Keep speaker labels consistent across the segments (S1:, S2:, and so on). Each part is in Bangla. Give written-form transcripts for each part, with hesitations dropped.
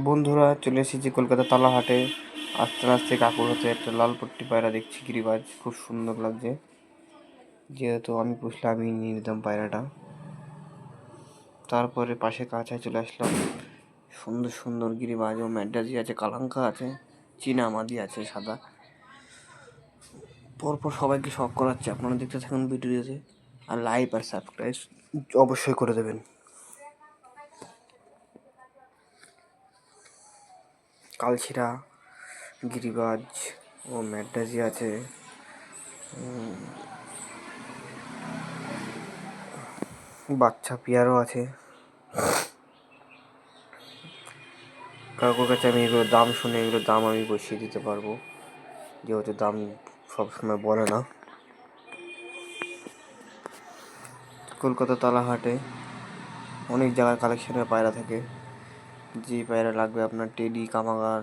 S1: বন্ধুরা, চলে এসেছি কলকাতা তালাহাটে। আস্তে আস্তে কাকুর হাতে একটা লাল পট্টি পায়রা দেখছি, গিরিবাজ, খুব সুন্দর লাগছে। যেহেতু আমি পুষলে আমি নিয়ে নিতাম পায়রাটা। তারপরে পাশে কাছায় চলে আসলাম। সুন্দর সুন্দর গিরিবাজ ও ম্যাডাজি আছে, কালাঙ্কা আছে, চীনা মাদি আছে সাদা। পরপর সবাইকে শখ করাচ্ছে। আপনারা দেখতে থাকুন ভিডিওতে, আর লাইক আর সাবস্ক্রাইব অবশ্যই করে দেবেন। কালশিরা, গিরিবাজ ও ম্যাডাজি আছে, বাচ্চা পেয়ারও আছে। কাকুর কাছে আমি এগুলোর দাম শুনে এগুলোর দাম আমি বসিয়ে দিতে পারবো, যেহেতু দাম সবসময় বলে না। কলকাতা তালাহাটে অনেক জায়গার কালেকশনের পায়রা থাকে। যে পায়রা লাগবে আপনার, টেডি, কামাগার,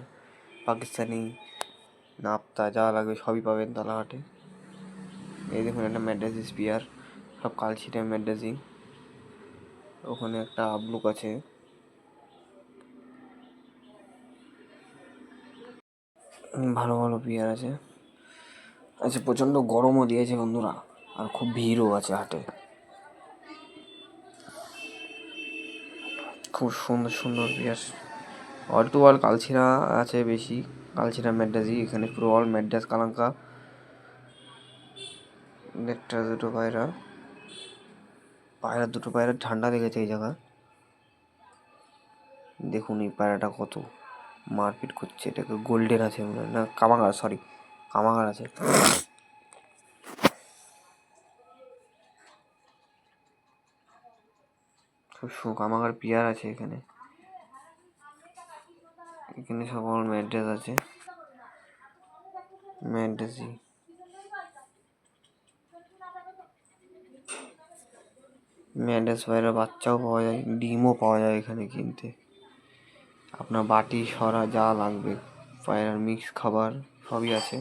S1: পাকিস্তানি, নাপ্তা, যা লাগবে সবই পাবেন তালাহাটে। এই দেখুন একটা ম্যাডাজি স্পিয়ার, সব কালশিটা ম্যাডাজি। ওখানে একটা আবলুক আছে। ভালো ভালো পেয়ার আছে। আচ্ছা, প্রচণ্ড গরমও দিয়েছে বন্ধুরা, আর খুব ভিড়ও আছে হাটে। খুব সুন্দর সুন্দর পেয়ার। অল টু অল কালশিরা আছে বেশি, কালশিরা ম্যাডাজি। এখানে পুরো অল ম্যাডাস কালাঙ্কা। একটা দুটো দুটো পায়রা ঠান্ডা লেগেছে এই জায়গা। দেখুন এই পায়রাটা কত মারপিট করছে। এটাকে গোল্ডেন আছে না, কামাগার, সরি কামাগার আছে। খুব কামাগার পেয়ার আছে এখানে। এখানে সব অল ম্যাডাস আছে, ম্যাডাজি। ম্যাডাস পায়রা বাচ্চাও পাওয়া যায়, ডিমও পাওয়া যায় এখানে কিনতে। আপনার বাটি সরা যা লাগবে, পায়রার মিক্স খাবার সবই আছে।